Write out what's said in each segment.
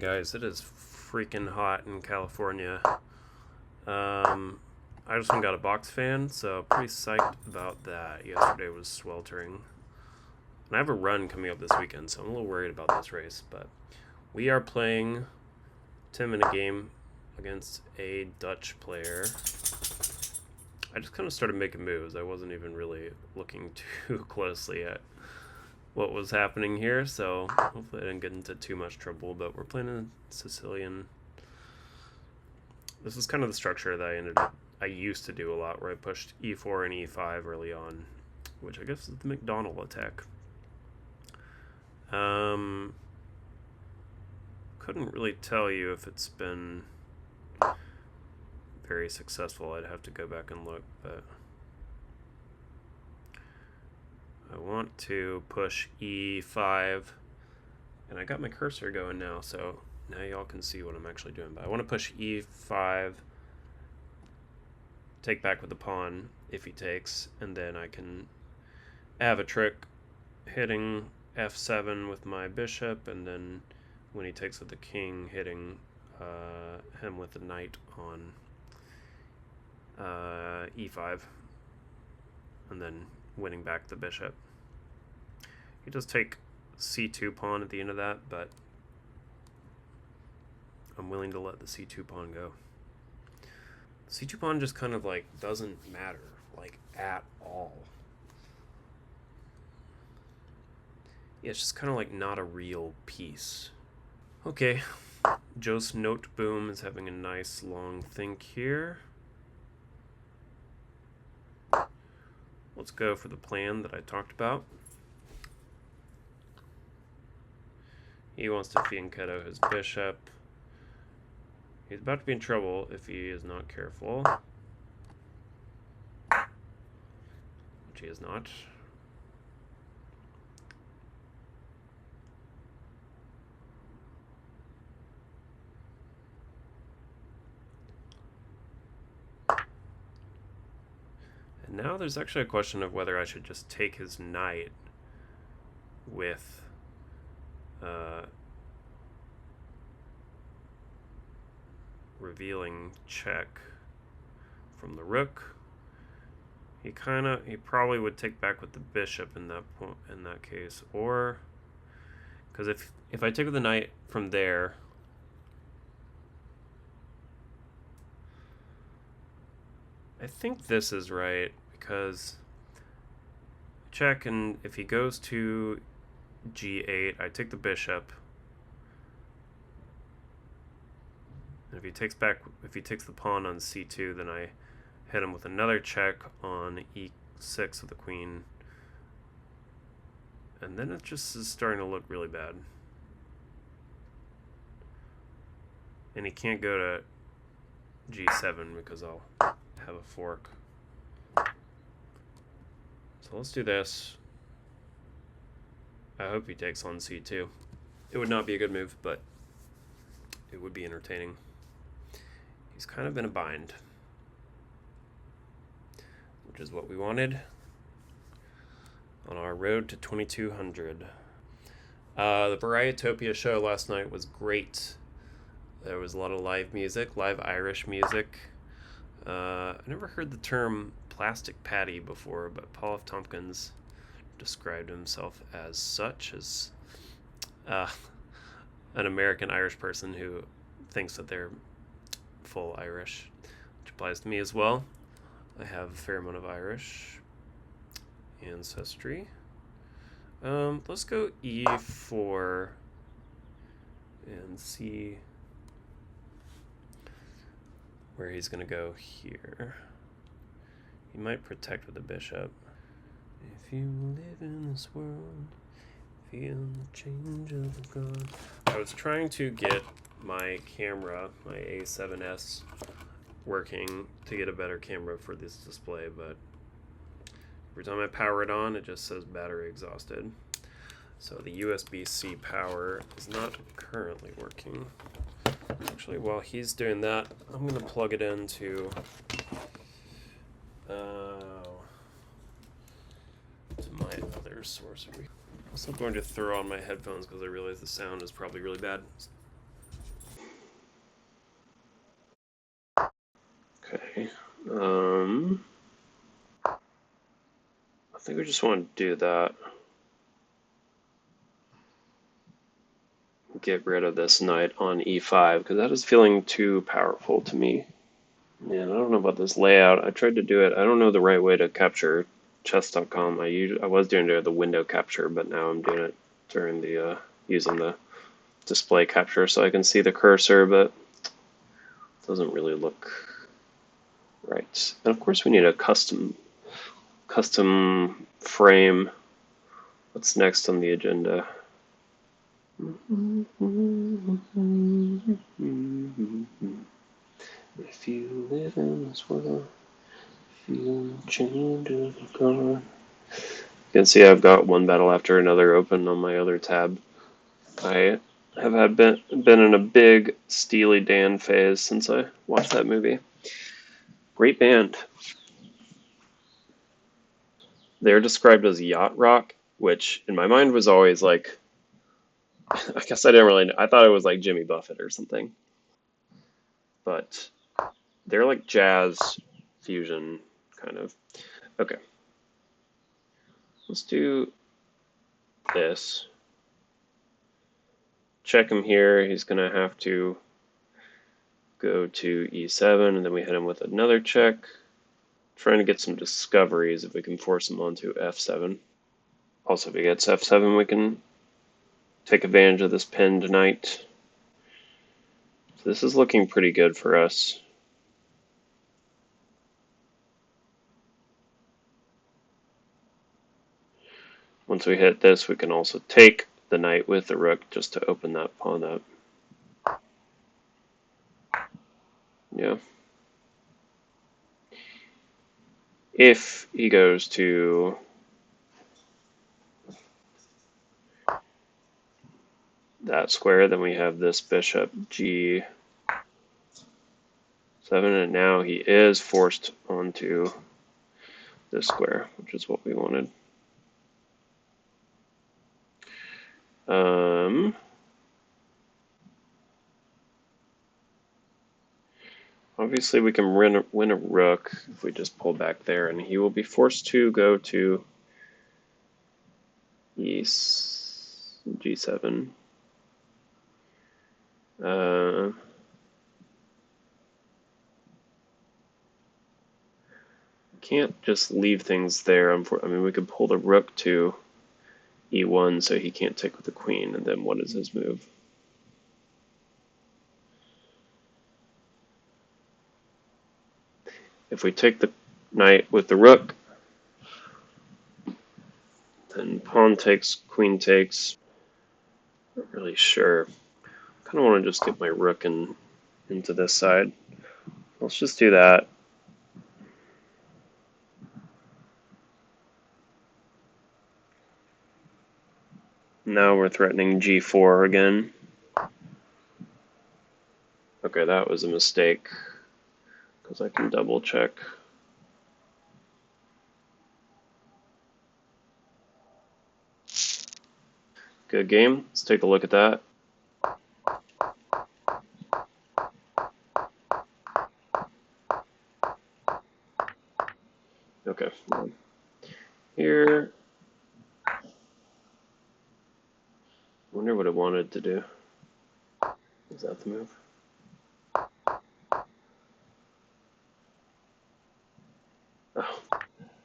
Guys, it is freaking hot in California. I just went and got a box fan, so pretty psyched about that. Yesterday was sweltering. And I have a run coming up this weekend, so I'm a little worried about this race. But we are playing Tim in a game against a Dutch player. I just kind of started making moves. I wasn't even really looking too closely at what was happening here, so hopefully I didn't get into too much trouble. But we're playing a Sicilian. This is kind of the structure that I used to do a lot, where I pushed e4 and e5 early on, which I guess is the McDonnell Attack. Couldn't really tell you if it's been very successful. I'd have to go back and look, but I want to push e5, and I got my cursor going now, so now y'all can see what I'm actually doing. But I want to push e5, take back with the pawn if he takes, and then I can have a trick hitting f7 with my bishop, and then when he takes with the king, hitting him with the knight on e5, and then winning back the bishop. He does take c2 pawn at the end of that, but I'm willing to let the c2 pawn go. C2 pawn just kind of like doesn't matter, like, at all. Yeah, it's just kind of like not a real piece. Okay, Joe's Note Boom is having a nice long think here. Let's go for the plan that I talked about. He wants to fianchetto his bishop. He's about to be in trouble if he is not careful. Which he is not. And now there's actually a question of whether I should just take his knight with revealing check from the rook. He probably would take back with the bishop in that case, or because if I take with the knight from there, I think this is right, because check, and if he goes to g8, I take the bishop. And if he takes the pawn on c2, then I hit him with another check on e6 with the queen. And then it just is starting to look really bad. And he can't go to g7 because I'll have a fork. So let's do this. I hope he takes on c2. It would not be a good move, but it would be entertaining. He's kind of in a bind, which is what we wanted on our road to 2200. The Varietopia show last night was great. There was a lot of live music, live Irish music. I never heard the term plastic patty before, but Paul F. Tompkins described himself as such, as an American Irish person who thinks that they're full Irish, which applies to me as well. I have a fair amount of Irish ancestry. Let's go e4 and see where he's going to go here. He might protect with the bishop. If you live in this world, feel the change of God. I was trying to get my camera, my A7S, working to get a better camera for this display, but every time I power it on, it just says battery exhausted. So the USB-C power is not currently working. Actually, while he's doing that, I'm going to plug it into to my other source. I'm also going to throw on my headphones because I realize the sound is probably really bad. Okay. I think we just want to do that. Get rid of this knight on e5 because that is feeling too powerful to me. Man, I don't know about this layout. I tried to do it. I don't know the right way to capture chess.com. I was doing it the window capture, but now I'm doing it during the using the display capture so I can see the cursor, but it doesn't really look right. And of course we need a custom frame. What's next on the agenda? If you live in this world, feel the change of God. You can see I've got one battle after another open on my other tab. I have been in a big Steely Dan phase since I watched that movie. Great band. They're described as yacht rock, which in my mind was always like, I guess I didn't really know. I thought it was like Jimmy Buffett or something. But they're like jazz fusion kind of. Okay. Let's do this. Check him here. He's going to have to go to e7, and then we hit him with another check. Trying to get some discoveries if we can force him onto f7. Also, if he gets f7, we can take advantage of this pinned knight. So this is looking pretty good for us. Once we hit this, we can also take the knight with the rook just to open that pawn up. Yeah. If he goes to that square, then we have this bishop g7, and now he is forced onto this square, which is what we wanted. Obviously, we can win a rook if we just pull back there, and he will be forced to go to g7. Can't just leave things there. I mean, we could pull the rook to e1 so he can't take with the queen, and then what is his move? If we take the knight with the rook, then pawn takes, queen takes. Not really sure. Kind of want to just get my rook into this side. Let's just do that. Now we're threatening g4 again. Okay, that was a mistake because I can double check. Good game. Let's take a look at that. Okay. Here. Wonder what it wanted to do. Is that the move? Oh.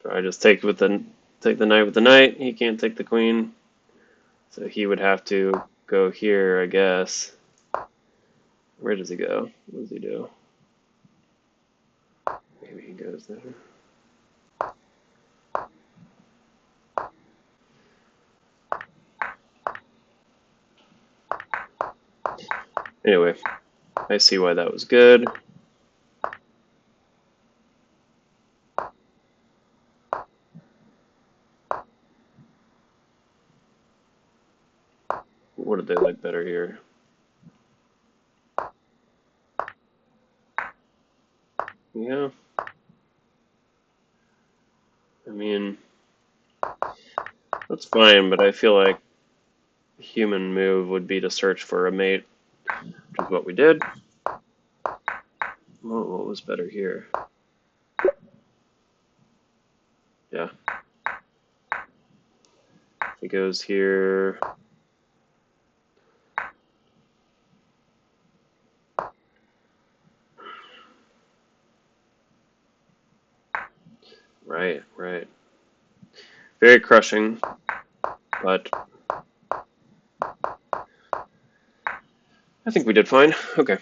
So I just take the knight with the knight. He can't take the queen. So he would have to go here, I guess. Where does he go? What does he do? Maybe he goes there. Anyway, I see why that was good. What did they like better here? Yeah. I mean, that's fine, but I feel like a human move would be to search for a mate, which is what we did. What was better here? Yeah. He goes here. Right, right. Very crushing, but I think we did fine. Okay.